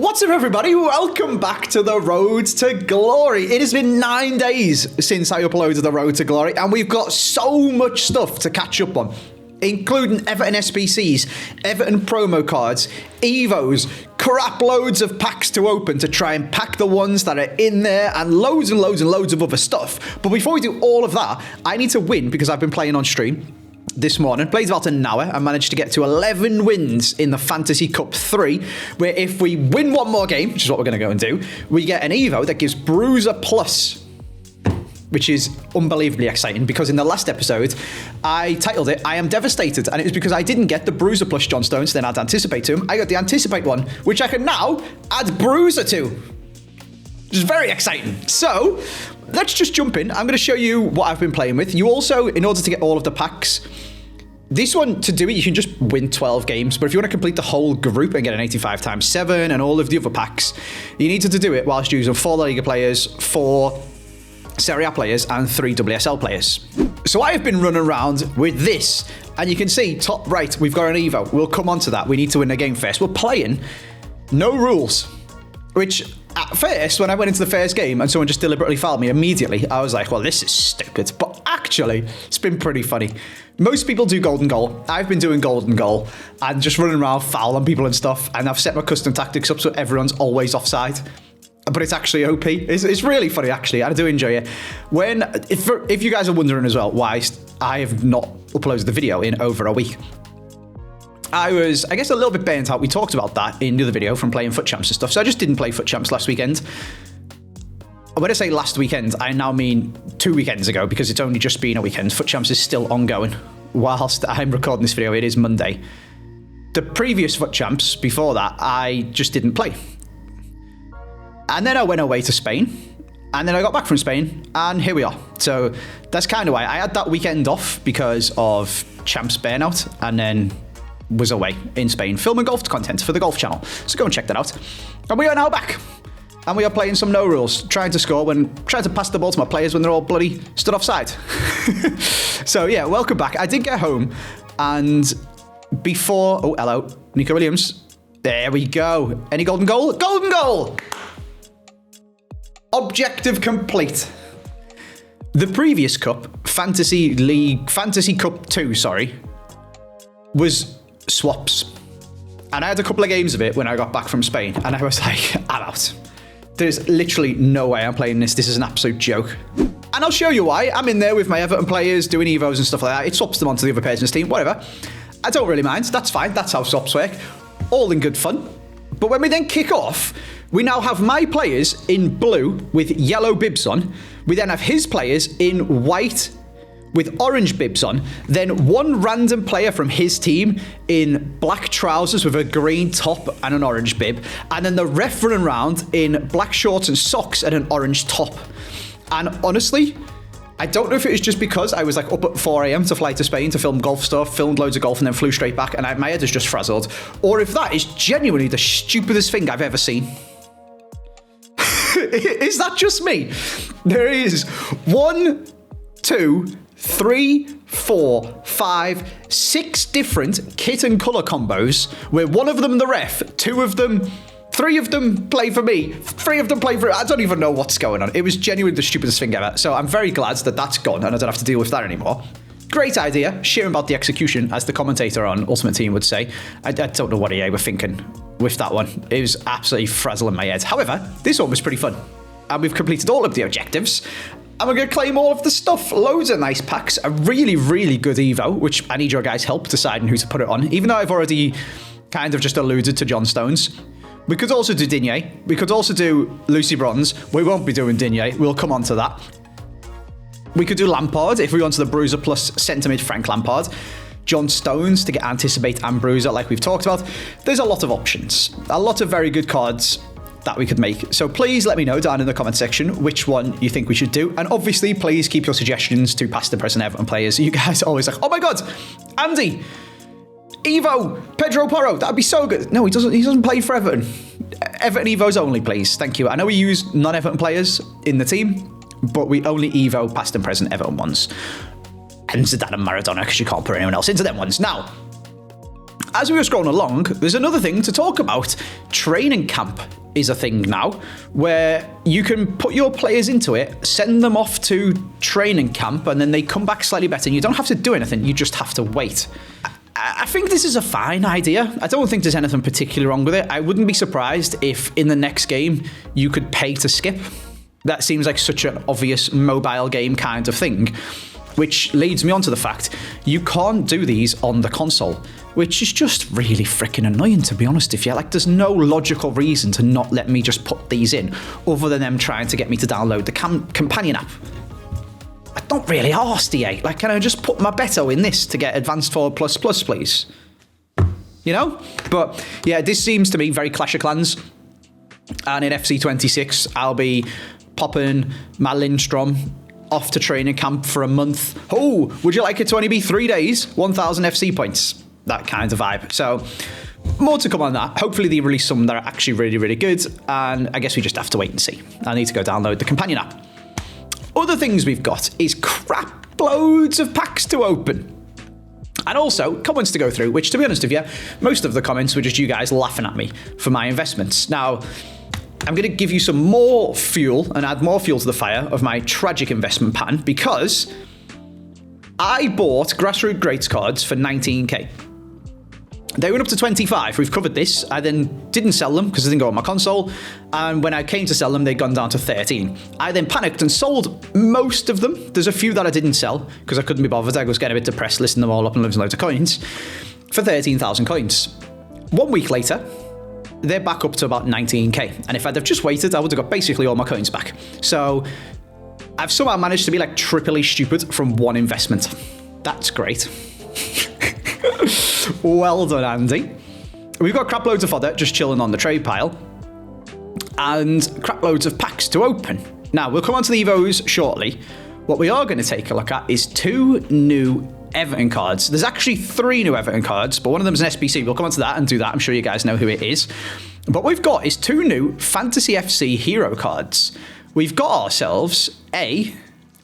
What's up, everybody? Welcome back to the Road to Glory. It has been 9 days since I uploaded the Road to Glory, and we've got so much stuff to catch up on, including Everton SBCs, Everton promo cards, Evos, crap loads of packs to open to try and pack the ones that are in there, and loads and loads and loads of other stuff. But before we do all of that, I need to win because I've been playing on stream this morning. Played about an hour and managed to get to 11 wins in the Fantasy Cup 3, where if we win one more game, which is what we're going to go and do, we get an Evo that gives Bruiser Plus, which is unbelievably exciting because in the last episode, I titled it, I Am Devastated, and it was because I didn't get the Bruiser Plus John Stones, then I'd Anticipate to him. I got the Anticipate one, which I can now add Bruiser to, which is very exciting. So let's just jump in. I'm going to show you what I've been playing with. You also, in order to get all of the packs, this one, to do it, you can just win 12 games. But if you want to complete the whole group and get an 85 times 7 and all of the other packs, you need to do it whilst using 4 La Liga players, 4 Serie A players, and 3 WSL players. So I have been running around with this, and you can see, top right, we've got an Evo. We'll come on to that. We need to win the game first. We're playing no rules, which at first, when I went into the first game and someone just deliberately fouled me immediately, I was like, well, this is stupid. But actually, it's been pretty funny. Most people do golden goal. I've been doing golden goal and just running around fouling people and stuff. And I've set my custom tactics up so everyone's always offside. But it's actually OP. It's really funny, actually. I do enjoy it. If you guys are wondering as well why I have not uploaded the video in over a week, I was, I guess, a little bit burnt out. We talked about that in the other video from playing Foot Champs and stuff. So I just didn't play Foot Champs last weekend. When I say last weekend, I now mean 2 weekends ago because it's only just been a weekend. Foot Champs is still ongoing. Whilst I'm recording this video, it is Monday. The previous Foot Champs, before that, I just didn't play. And then I went away to Spain. And then I got back from Spain, and here we are. So that's kind of why. I had that weekend off because of Champs burnout, and then was away in Spain filming golf content for the golf channel. So go and check that out. And we are now back. And we are playing some no rules, trying to pass the ball to my players when they're all bloody stood offside. So yeah, welcome back. I did get home, and before, oh, hello, Nico Williams. There we go. Any golden goal? Golden goal! Objective complete. The previous cup, Fantasy Cup 2, was swaps. And I had a couple of games of it when I got back from Spain, and I was like, I'm out. There's literally no way I'm playing this. This is an absolute joke. And I'll show you why. I'm in there with my Everton players doing Evos and stuff like that. It swaps them onto the other person's team, whatever. I don't really mind. That's fine. That's how swaps work. All in good fun. But when we then kick off, we now have my players in blue with yellow bibs on. We then have his players in white with orange bibs on, then one random player from his team in black trousers with a green top and an orange bib, and then the ref running around in black shorts and socks and an orange top. And honestly, I don't know if it was just because I was like up at 4 a.m. to fly to Spain to film golf stuff, filmed loads of golf and then flew straight back, and my head is just frazzled, or if that is genuinely the stupidest thing I've ever seen. Is that just me? There is 1, 2, 3, 4, 5, 6 different kit and colour combos where one of them the ref, 2 of them, 3 of them play for me, 3 of them play for... I don't even know what's going on. It was genuinely the stupidest thing ever. So I'm very glad that that's gone and I don't have to deal with that anymore. Great idea. Sharing about the execution, as the commentator on Ultimate Team would say. I don't know what EA were thinking with that one. It was absolutely frazzling my head. However, this one was pretty fun. And we've completed all of the objectives. And we're going to claim all of the stuff. Loads of nice packs. A really, really good Evo, which I need your guys' help deciding who to put it on. Even though I've already kind of just alluded to John Stones. We could also do Digne. We could also do Lucy Bronze. We won't be doing Digne. We'll come on to that. We could do Lampard if we want to the Bruiser plus centre mid Frank Lampard. John Stones to get Anticipate and Bruiser like we've talked about. There's a lot of options. A lot of very good cards that we could make. So please let me know down in the comment section which one you think we should do. And obviously, please keep your suggestions to past and present Everton players. You guys are always like, oh my God, Andy, Evo, Pedro Porro, that'd be so good. No, he doesn't play for Everton. Everton Evos only, please. Thank you. I know we use non-Everton players in the team, but we only Evo past and present Everton ones. And Zidane and Maradona, because you can't put anyone else into them ones. Now, as we were scrolling along, there's another thing to talk about. Training camp is a thing now where you can put your players into it, send them off to training camp, and then they come back slightly better. And you don't have to do anything, you just have to wait. I think this is a fine idea. I don't think there's anything particularly wrong with it. I wouldn't be surprised if in the next game you could pay to skip. That seems like such an obvious mobile game kind of thing, which leads me on to the fact you can't do these on the console, which is just really freaking annoying, to be honest with you. Like, there's no logical reason to not let me just put these in, other than them trying to get me to download the companion app. I don't really ask EA. Like, can I just put my Beto in this to get Advanced 4++, please? You know? But, yeah, this seems to me very Clash of Clans. And in FC26, I'll be popping my Lindstrom off to training camp for a month. Oh, would you like it to only be 3 days? 1,000 FC points. That kind of vibe. So, more to come on that. Hopefully they release some that are actually really, really good. And I guess we just have to wait and see. I need to go download the companion app. Other things we've got is crap loads of packs to open. And also comments to go through, which, to be honest with you, most of the comments were just you guys laughing at me for my investments. Now, I'm going to give you some more fuel and add more fuel to the fire of my tragic investment pattern, because I bought Grassroots Greats cards for 19k. They went up to 25. We've covered this. I then didn't sell them because they didn't go on my console. And when I came to sell them, they'd gone down to 13. I then panicked and sold most of them. There's a few that I didn't sell because I couldn't be bothered. I was getting a bit depressed listing them all up and losing loads of coins for 13,000 coins. 1 week later, they're back up to about 19k. And if I'd have just waited, I would have got basically all my coins back. So I've somehow managed to be like triply stupid from one investment. That's great. Well done, Andy. We've got crap loads of fodder just chilling on the trade pile, and crap loads of packs to open. Now, we'll come on to the Evos shortly. What we are going to take a look at is 2 new Everton cards. There's actually 3 new Everton cards, but one of them is an SBC. We'll come on to that and do that. I'm sure you guys know who it is. But what we've got is 2 new Fantasy FC hero cards. We've got ourselves a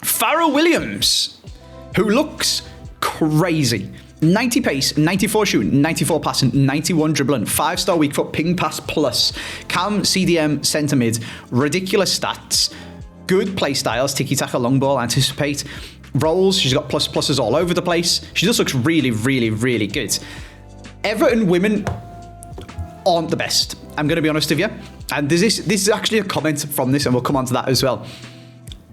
Farrell Williams, who looks crazy. 90 pace, 94 shooting, 94 passing, 91 dribbling, 5-star weak foot, ping pass plus, cam, CDM, centre mid, ridiculous stats, good play styles, tiki-taka, long ball, anticipate, rolls, she's got pluses all over the place. She just looks really, really, really good. Everton women aren't the best, I'm going to be honest with you. And this is actually a comment from this, and we'll come on to that as well.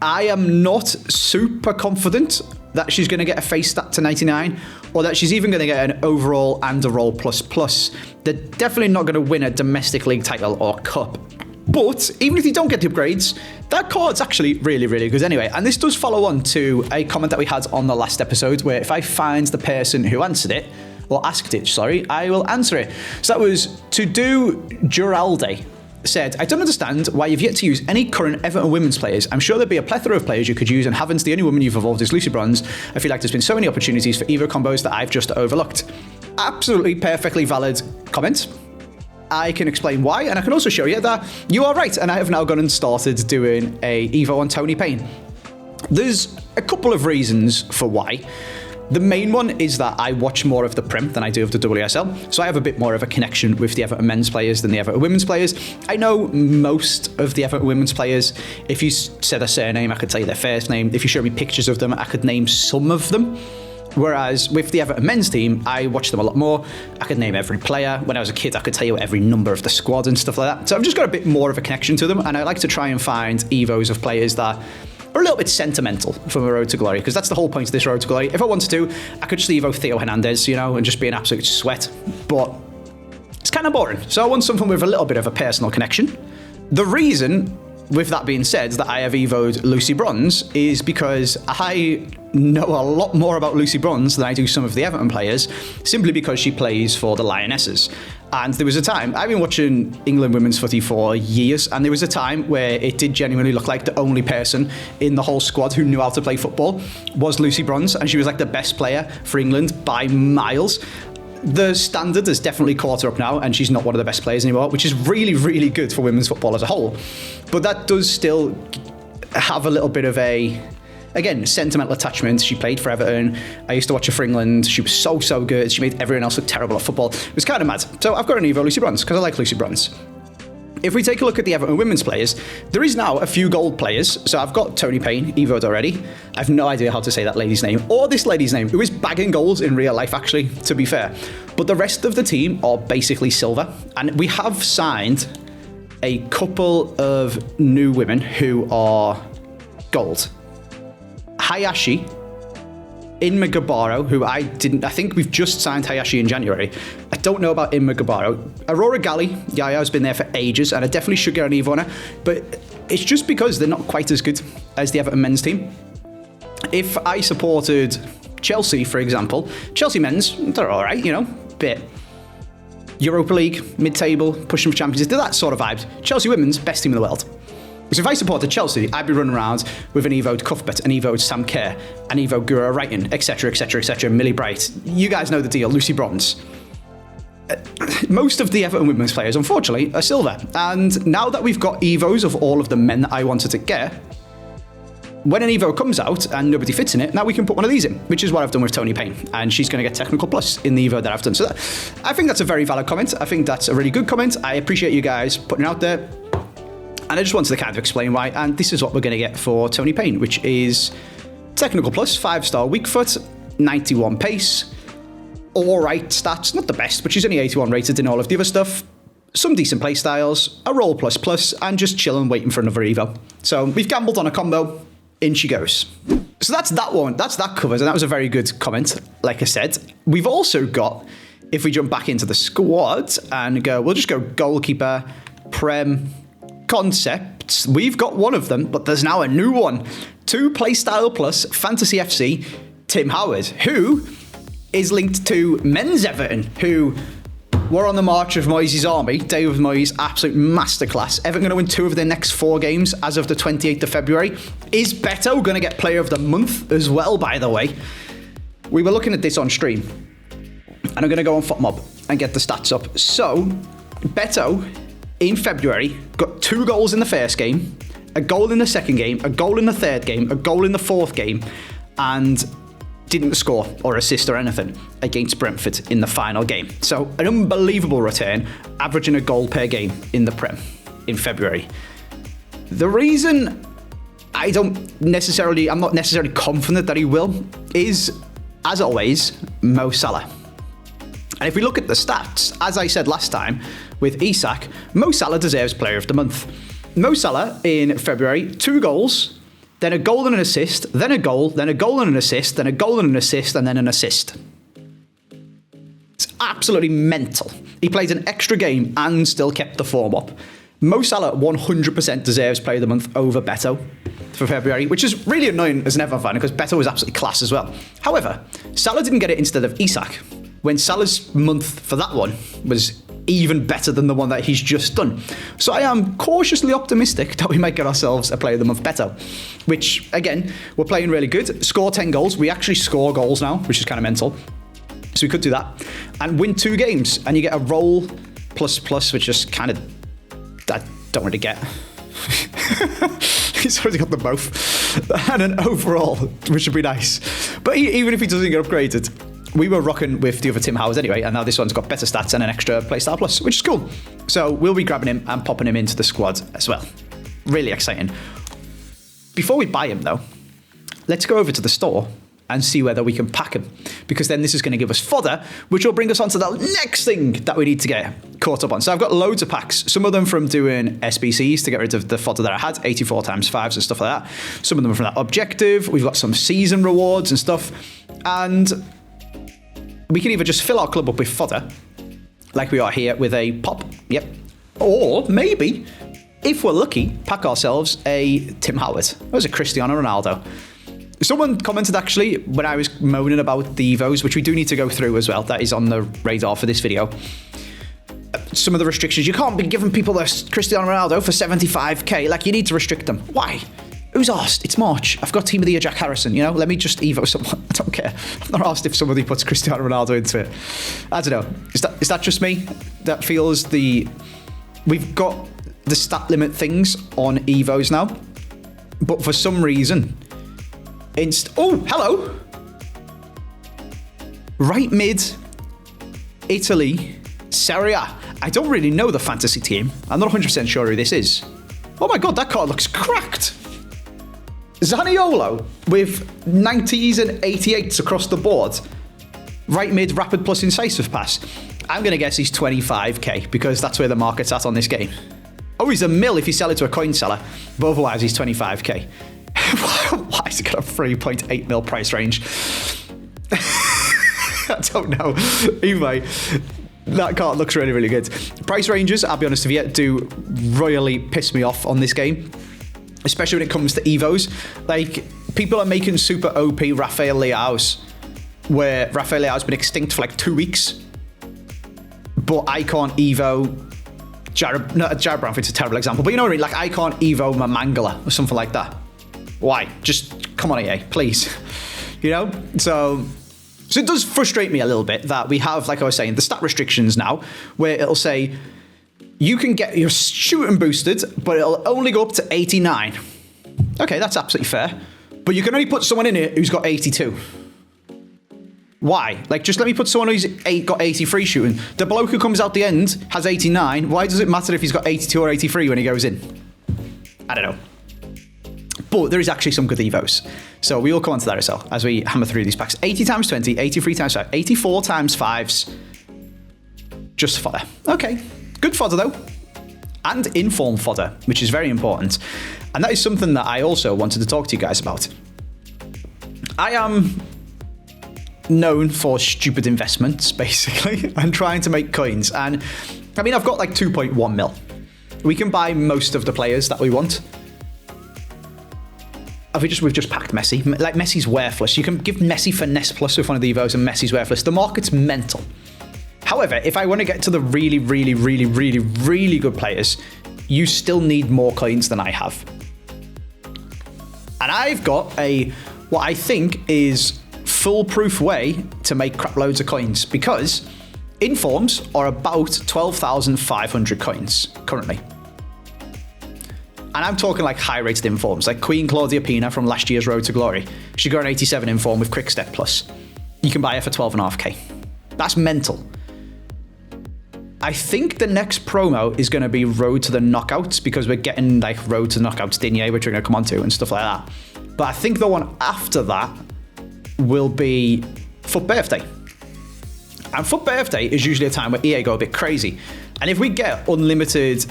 I am not super confident that she's going to get a face stat to 99, or that she's even going to get an overall and a roll plus. They're definitely not going to win a domestic league title or cup. But even if you don't get the upgrades, that card's actually really, really good anyway. And this does follow on to a comment that we had on the last episode, where if I find the person who answered it, or asked it, sorry, I will answer it. So that was To Do Duralde. Said, I don't understand why you've yet to use any current Everton women's players. I'm sure there'd be a plethora of players you could use, and haven't. The only woman you've evolved is Lucy Bronze. I feel like there's been so many opportunities for Evo combos that I've just overlooked. Absolutely perfectly valid comment. I can explain why, and I can also show you that you are right, and I have now gone and started doing a Evo on Tony Payne. There's a couple of reasons for why. The main one is that I watch more of the Prem than I do of the WSL, so I have a bit more of a connection with the Everton men's players than the Everton women's players. I know most of the Everton women's players. If you said a surname, I could tell you their first name. If you showed me pictures of them, I could name some of them. Whereas with the Everton men's team, I watch them a lot more. I could name every player. When I was a kid, I could tell you every number of the squad and stuff like that. So I've just got a bit more of a connection to them, and I like to try and find Evos of players that are a little bit sentimental from a Road to Glory, because that's the whole point of this Road to Glory. If I wanted to, I could just Evo Theo Hernandez, you know, and just be an absolute sweat, but it's kind of boring. So I want something with a little bit of a personal connection. The reason, with that being said, that I have Evo'd Lucy Bronze is because I know a lot more about Lucy Bronze than I do some of the Everton players, simply because she plays for the Lionesses. And there was a time, I've been watching England women's footy for years, and there was a time where it did genuinely look like the only person in the whole squad who knew how to play football was Lucy Bronze, and she was like the best player for England by miles. The standard has definitely caught her up now, and she's not one of the best players anymore, which is really, really good for women's football as a whole. But that does still have a little bit of a again, sentimental attachment. She played for Everton. I used to watch her for England. She was so good. She made everyone else look terrible at football. It was kind of mad. So I've got an Evo Lucy Bronze because I like Lucy Bronze. If we take a look at the Everton women's players, there is now a few gold players. So I've got Tony Payne, Evo'd already. I have no idea how to say that lady's name, or this lady's name, who is bagging goals in real life, actually, to be fair. But the rest of the team are basically silver. And we have signed a couple of new women who are gold. Hayashi, Inma Gabaro, who I think we've just signed Hayashi in January. I don't know about Inma Gabaro. Aurora Gali, Yaya's been there for ages, and I definitely should get an Evo on her, but it's just because they're not quite as good as the Everton men's team. If I supported Chelsea, for example, Chelsea men's, they're all right, you know, bit Europa League, mid-table, pushing for Champions League, they're that sort of vibes. Chelsea women's, best team in the world. So if I supported Chelsea, I'd be running around with an Evo'd Cuthbert, an Evo'd Sam Kerr, an Evo'd Gura Wrighton, etc, etc, etc, Millie Bright. You guys know the deal, Lucy Bronze. Most of the Everton women's players, unfortunately, are silver. And now that we've got Evos of all of the men that I wanted to get, when an Evo comes out and nobody fits in it, now we can put one of these in, which is what I've done with Tony Payne. And she's going to get Technical Plus in the Evo that I've done. So I think that's a very valid comment. I think that's a really good comment. I appreciate you guys putting it out there. And I just wanted to kind of explain why, and this is what we're going to get for Tony Payne, which is Technical Plus, 5-star weak foot, 91 pace, alright stats, not the best, but she's only 81 rated in all of the other stuff, some decent play styles, a roll plus, and just chilling waiting for another Evo. So we've gambled on a combo, in she goes. So that's that one, that's that covered, and that was a very good comment, like I said. We've also got, if we jump back into the squad and go, we'll just go goalkeeper, Prem, concepts, we've got one of them, but there's now a new one. 2 Playstyle Plus Fantasy FC, Tim Howard, who is linked to men's Everton, who were on the march of Moyes' army. David Moyes, absolute masterclass. Everton going to win 2 of their next 4 games as of the 28th of February. Is Beto going to get Player of the Month as well, by the way? We were looking at this on stream, and I'm going to go on FotMob and get the stats up. So, Beto in February got 2 goals in the first game, a goal in the second game, a goal in the third game, a goal in the fourth game, and didn't score or assist or anything against Brentford in the final game. So an unbelievable return, averaging a goal per game in the Prem in February. The reason I'm not necessarily confident that he will is, as always, Mo Salah. And if we look at the stats, as I said last time with Isak, Mo Salah deserves Player of the Month. Mo Salah in February, 2 goals, then a goal and an assist, then a goal, then a goal and an assist, then a goal and an assist, and then an assist. It's absolutely mental. He played an extra game and still kept the form up. Mo Salah 100% deserves Player of the Month over Beto for February, which is really annoying as an Everton fan because Beto was absolutely class as well. However, Salah didn't get it instead of Isak, when Salah's month for that one was even better than the one that he's just done. So I am cautiously optimistic that we might get ourselves a Player of the Month Beto, which, again, we're playing really good. Score 10 goals. We actually score goals now, which is kind of mental. So we could do that. And win 2 games, and you get a roll plus, which is kind of, I don't really get. He's already got them both. And an overall, which would be nice. But even if he doesn't get upgraded, we were rocking with the other Tim Howard anyway, and now this one's got better stats and an extra Playstyle Plus, which is cool. So we'll be grabbing him and popping him into the squad as well. Really exciting. Before we buy him, though, let's go over to the store and see whether we can pack him, because then this is going to give us fodder, which will bring us on to the next thing that we need to get caught up on. So I've got loads of packs, some of them from doing SBCs to get rid of the fodder that I had, 84 times 5s and stuff like that. Some of them are from that objective. We've got some season rewards and stuff, and we can either just fill our club up with fodder, like we are here with a pop, yep, or maybe, if we're lucky, pack ourselves a Tim Howard. That was a Cristiano Ronaldo. Someone commented, actually, when I was moaning about the Evos, which we do need to go through as well, that is on the radar for this video. Some of the restrictions, you can't be giving people this Cristiano Ronaldo for 75k, like, you need to restrict them. Why? Who's asked? It's March. I've got Team of the Year Jack Harrison, you know? Let me just Evo someone. I don't care. I'm not asked if somebody puts Cristiano Ronaldo into it. I don't know. Is that just me? That feels we've got the stat limit things on Evos now, but for some reason, Oh, hello. Right mid, Italy, Serie A. I don't really know the fantasy team. I'm not 100% sure who this is. Oh my god, that card looks cracked. Zaniolo with 90s and 88s across the board. Right mid, rapid plus incisive pass. I'm going to guess he's 25k because that's where the market's at on this game. Oh, he's a mil if you sell it to a coin seller, but otherwise he's 25k. Why has it got a 3.8 mil price range? I don't know. Anyway, that card looks really, really good. Price ranges, I'll be honest with you, do royally piss me off on this game, especially when it comes to Evos. Like, people are making super OP Rafael Leao's, where Rafael Leao's been extinct for like 2 weeks, but I can't Evo Jared Bamford's a terrible example, but you know what I mean? Like, I can't Evo Mangala or something like that. Why? Just come on, EA, please. You know? So it does frustrate me a little bit that we have, like I was saying, the stat restrictions now, where it'll say you can get your shooting boosted, but it'll only go up to 89. Okay, that's absolutely fair. But you can only put someone in it who's got 82. Why? Like, just let me put someone who's got 83 shooting. The bloke who comes out the end has 89. Why does it matter if he's got 82 or 83 when he goes in? I don't know. But there is actually some good Evos. So we will come on to that as well as we hammer through these packs. 80 times 20, 83 times 5, 84 times 5s. Just fodder. Okay. Good fodder, though. And inform fodder, which is very important. And that is something that I also wanted to talk to you guys about. I am known for stupid investments, basically, and trying to make coins. And I mean, I've got like 2.1 mil. We can buy most of the players that we want. We've just packed Messi. Like, Messi's worthless. You can give Messi finesse plus with one of the Evos and Messi's worthless. The market's mental. However, if I want to get to the really, really, really, really, really good players, you still need more coins than I have. And I've got what I think is foolproof way to make crap loads of coins, because informs are about 12,500 coins currently. And I'm talking like high rated informs, like Queen Claudia Pina from last year's Road to Glory. She got an 87 inform with Quick Step Plus. You can buy her for 12.5k. That's mental. I think the next promo is going to be Road to the Knockouts, because we're getting like Road to the Knockouts Digne, which we're going to come on to and stuff like that. But I think the one after that will be Foot Birthday. And Foot Birthday is usually a time where EA go a bit crazy. And if we get unlimited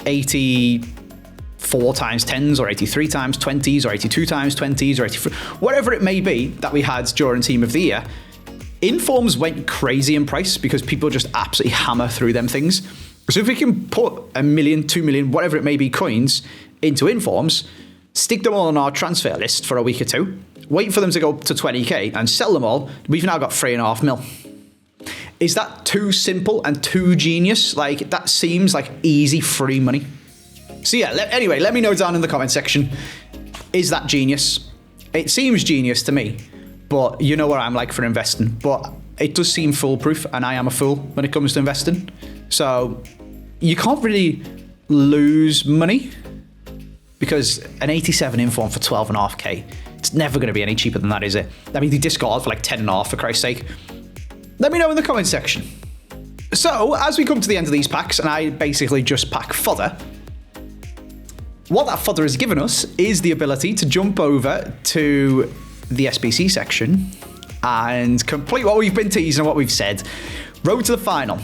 84 times 10s or 83 times 20s or 82 times 20s or 83, whatever it may be that we had during Team of the Year, informs went crazy in price because people just absolutely hammer through them things. So if we can put 1 million, 2 million, whatever it may be, coins into informs, stick them all on our transfer list for a week or two, wait for them to go up to 20k and sell them all, we've now got 3.5 mil. Is that too simple and too genius? Like, that seems like easy free money. So yeah, anyway, let me know down in the comment section, is that genius? It seems genius to me, but you know what I'm like for investing. But it does seem foolproof, and I am a fool when it comes to investing. So you can't really lose money, because an 87 inform for 12.5k, it's never going to be any cheaper than that, is it? I mean, they discard for like 10.5, for Christ's sake. Let me know in the comment section. So, as we come to the end of these packs, and I basically just pack fodder, what that fodder has given us is the ability to jump over to the SBC section and complete what we've been teasing and what we've said. Road to the final.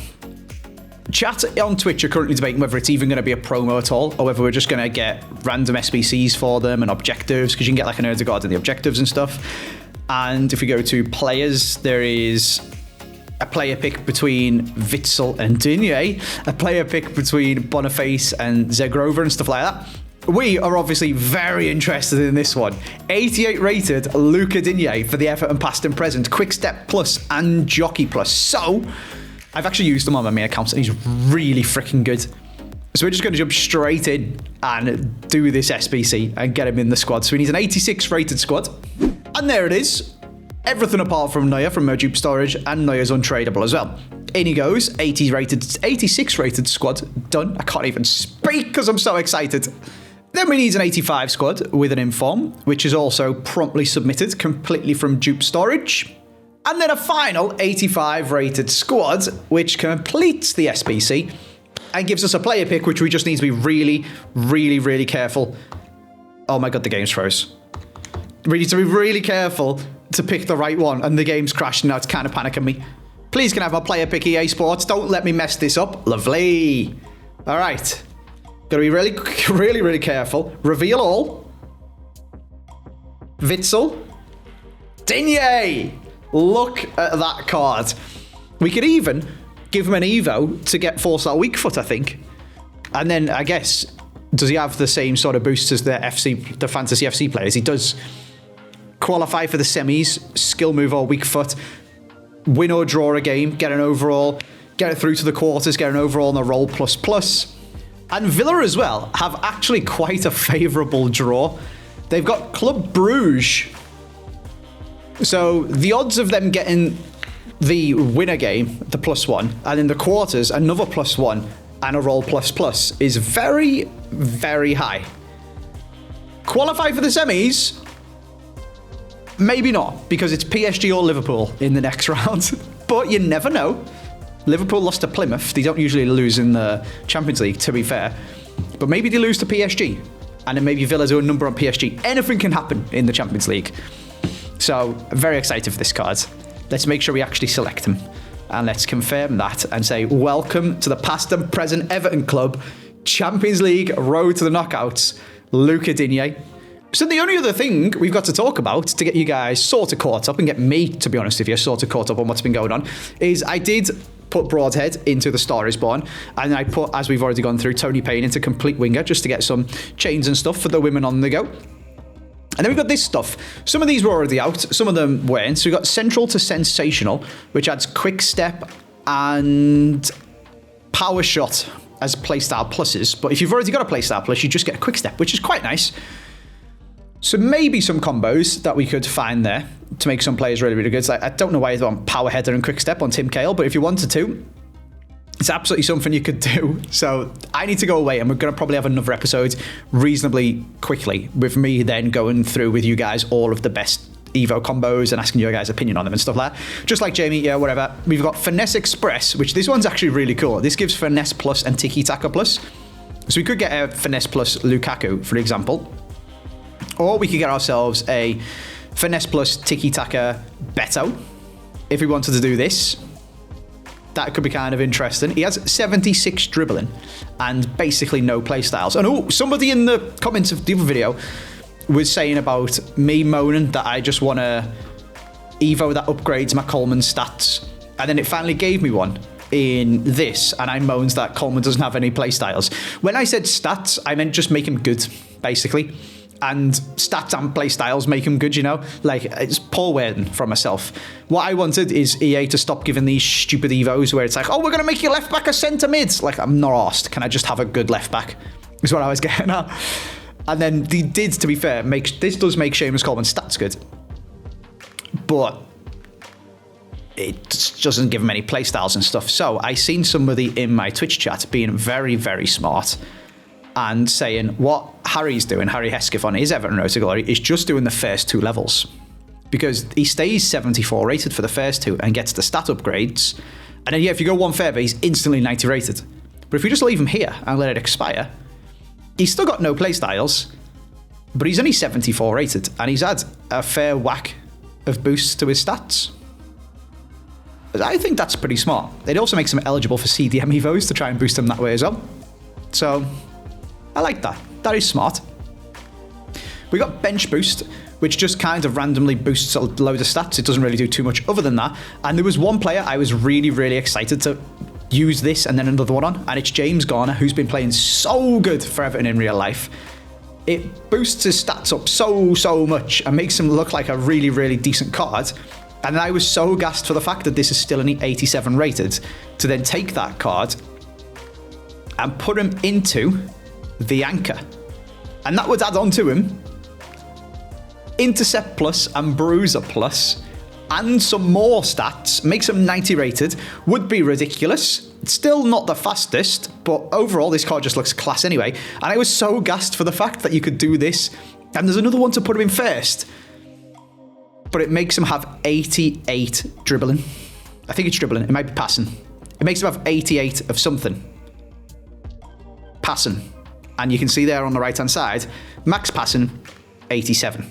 Chat on Twitch are currently debating whether it's even going to be a promo at all, or whether we're just going to get random SBCs for them and objectives, because you can get like an Erdegaard in the objectives and stuff. And if we go to players, there is a player pick between Witsel and Digne, a player pick between Boniface and Zegrover and stuff like that. We are obviously very interested in this one. 88 rated Luca Digne for the Everton past and present, Quick Step Plus and Jockey Plus. So I've actually used him on my main account, and he's really freaking good. So we're just going to jump straight in and do this SBC and get him in the squad. So we need an 86 rated squad. And there it is. Everything apart from Neuer from Merdupe Storage, and Neuer's untradeable as well. In he goes, 86 rated squad, done. I can't even speak because I'm so excited. Then we need an 85 squad with an inform, which is also promptly submitted completely from dupe storage. And then a final 85 rated squad, which completes the SBC and gives us a player pick, which we just need to be really, really, really careful. Oh my God, the game's froze. We need to be really careful to pick the right one, and the game's crashed now. It's kind of panicking me. Please can I have my player pick, EA Sports. Don't let me mess this up. Lovely. All right. Gotta be really, really, really careful. Reveal all. Witsel. Digne. Look at that card. We could even give him an Evo to get 4-star weak foot, I think. And then, I guess, does he have the same sort of boosts as the Fantasy FC players? He does. Qualify for the semis, skill move or weak foot, win or draw a game, get an overall, get it through to the quarters, get an overall and a roll ++. And Villa as well have actually quite a favourable draw. They've got Club Bruges. So the odds of them getting the winner game, the +1, and in the quarters, another +1 and a roll ++ is very, very high. Qualify for the semis? Maybe not, because it's PSG or Liverpool in the next round. But you never know. Liverpool lost to Plymouth. They don't usually lose in the Champions League, to be fair. But maybe they lose to PSG. And then maybe Villa do a number on PSG. Anything can happen in the Champions League. So, I'm very excited for this card. Let's make sure we actually select him. And let's confirm that and say, welcome to the past and present Everton club. Champions League, road to the knockouts. Luca Digne. So the only other thing we've got to talk about to get you guys sort of caught up and get me, to be honest with you, sort of caught up on what's been going on is I did put Broadhead into the Star is Born, and I put, as we've already gone through, Tony Payne into complete winger just to get some chains and stuff for the women on the go. And then we've got this stuff. Some of these were already out, some of them weren't. So we've got Central to Sensational, which adds Quick Step and Power Shot as playstyle pluses. But if you've already got a playstyle plus, you just get a Quick Step, which is quite nice. So maybe some combos that we could find there to make some players really, really good. So I don't know why you want Power Header and Quick Step on Tim Cahill, but if you wanted to, it's absolutely something you could do. So I need to go away, and we're going to probably have another episode reasonably quickly with me then going through with you guys all of the best Evo combos and asking your guys' opinion on them and stuff like that. Just like Jamie, yeah, whatever. We've got Finesse Express, which this one's actually really cool. This gives Finesse Plus and Tiki Taka Plus. So we could get a Finesse Plus Lukaku, for example. Or we could get ourselves a Finesse Plus Tiki Taka Beto if we wanted to do this. That could be kind of interesting. He has 76 dribbling and basically no playstyles. And oh, somebody in the comments of the other video was saying about me moaning that I just want a Evo that upgrades my Coleman stats. And then it finally gave me one in this, and I moaned that Coleman doesn't have any playstyles. When I said stats, I meant just make him good, basically. And stats and playstyles make him good, you know? Like, it's poor wording from myself. What I wanted is EA to stop giving these stupid Evos where it's like, oh, we're going to make your left back a centre mid. Like, I'm not arsed. Can I just have a good left back? Is what I was getting at. And then they did, to be fair, this does make Seamus Coleman's stats good. But it just doesn't give him any playstyles and stuff. So I seen somebody in my Twitch chat being very, very smart and saying what Harry's doing, Harry Hesketh on his Everton Road to Glory, is just doing the first two levels. Because he stays 74 rated for the first two and gets the stat upgrades. And then, yeah, if you go one further, he's instantly 90 rated. But if we just leave him here and let it expire, he's still got no playstyles, but he's only 74 rated. And he's had a fair whack of boosts to his stats. I think that's pretty smart. It also makes him eligible for CDM Evos to try and boost him that way as well. So I like that. That is smart. We got Bench Boost, which just kind of randomly boosts a load of stats. It doesn't really do too much other than that. And there was one player I was really, really excited to use this and then another one on, and it's James Garner, who's been playing so good for Everton in real life. It boosts his stats up so much and makes him look like a really, really decent card. And I was so gassed for the fact that this is still only 87 rated to then take that card and put him into the Anchor. And that would add on to him Intercept Plus and Bruiser Plus and some more stats. Makes him 90 rated. Would be ridiculous. Still not the fastest, But overall, this card just looks class anyway. And I was so gassed for the fact that you could do this. And there's another one to put him in first. But it makes him have 88 dribbling. I think it's dribbling. It might be passing. It makes him have 88 of something. Passing. And you can see there on the right-hand side, max passing, 87.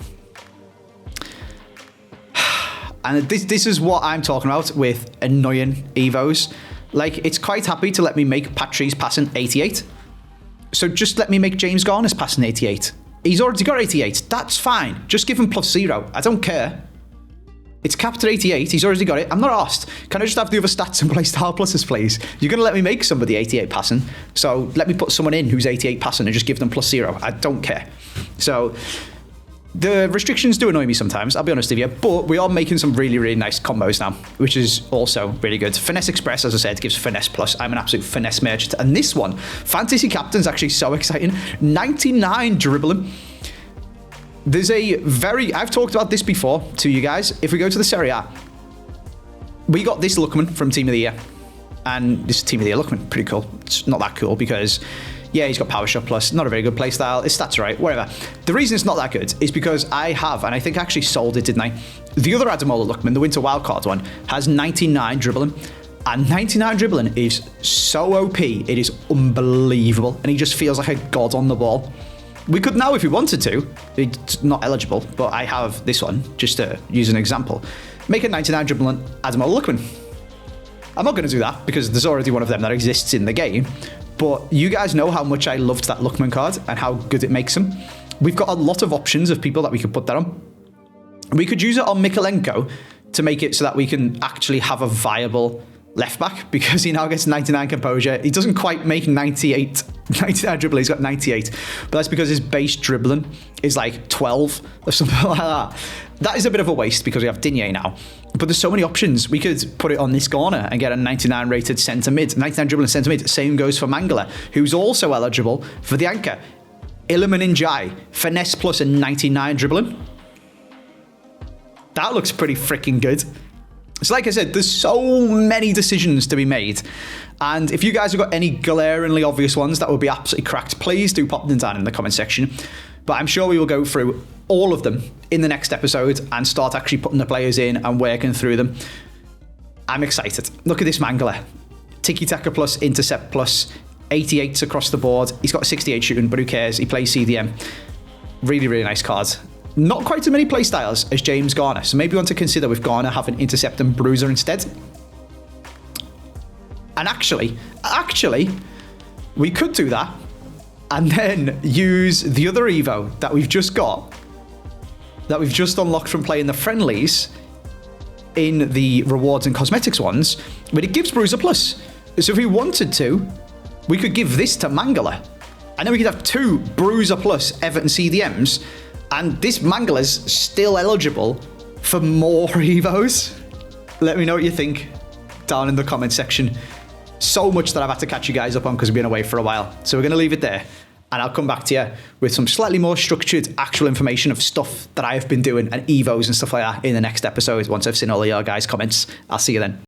And this is what I'm talking about with annoying Evos. Like, it's quite happy to let me make Patrice passing 88. So just let me make James Garner's passing 88. He's already got 88. That's fine. Just give him +0. I don't care. It's capped at 88. He's already got it. I'm not asked. Can I just have the other stats and playstyle pluses, please? You're going to let me make somebody 88 passing. So let me put someone in who's 88 passing and just give them +0. I don't care. So the restrictions do annoy me sometimes, I'll be honest with you, but we are making some really, really nice combos now, which is also really good. Finesse Express, as I said, gives Finesse Plus. I'm an absolute Finesse merchant. And this one, Fantasy Captain's actually so exciting. 99 dribbling. There's I've talked about this before to you guys. If we go to the Serie A, we got this Lookman from Team of the Year. And this Team of the Year Lookman, pretty cool. It's not that cool because, yeah, he's got Power Shot Plus, not a very good playstyle. His stats are right, whatever. The reason it's not that good is because I have, and I think I actually sold it, didn't I? The other Ademola Lookman, the Winter Wildcard one, has 99 dribbling. And 99 dribbling is so OP, it is unbelievable. And he just feels like a god on the ball. We could now, if we wanted to, it's not eligible, but I have this one, just to use an example. Make a 99 dribbling Ademola Lookman. I'm not going to do that because there's already one of them that exists in the game. But you guys know how much I loved that Lookman card and how good it makes him. We've got a lot of options of people that we could put that on. We could use it on Mikolenko to make it so that we can actually have a viable left back because he now gets 99 composure. He doesn't quite make 99 dribbling, he's got 98. But that's because his base dribbling is like 12 or something like that. That is a bit of a waste because we have Digne now. But there's so many options. We could put it on this corner and get a 99 rated centre mid, 99 dribbling centre mid. Same goes for Mangala, who's also eligible for the anchor. Iliman Njai, Finesse Plus and 99 dribbling. That looks pretty freaking good. So like I said, there's so many decisions to be made. And if you guys have got any glaringly obvious ones that would be absolutely cracked, please do pop them down in the comment section. But I'm sure we will go through all of them in the next episode and start actually putting the players in and working through them. I'm excited. Look at this Mangala. Tiki-taka plus, intercept plus, 88s across the board. He's got 68 shooting, but who cares? He plays CDM. Really, really nice card. Not quite as many playstyles as James Garner, so maybe you want to consider with Garner having Intercept and Bruiser instead. And actually, we could do that and then use the other Evo that we've just got, that we've just unlocked from playing the friendlies in the rewards and cosmetics ones, but it gives Bruiser Plus. So if we wanted to, we could give this to Mangala, and then we could have 2 Bruiser Plus Everton CDMs, and this Mangala's still eligible for more Evos. Let me know what you think down in the comment section. So much that I've had to catch you guys up on because we've been away for a while. So we're going to leave it there. And I'll come back to you with some slightly more structured actual information of stuff that I have been doing and Evos and stuff like that in the next episode once I've seen all of your guys' comments. I'll see you then.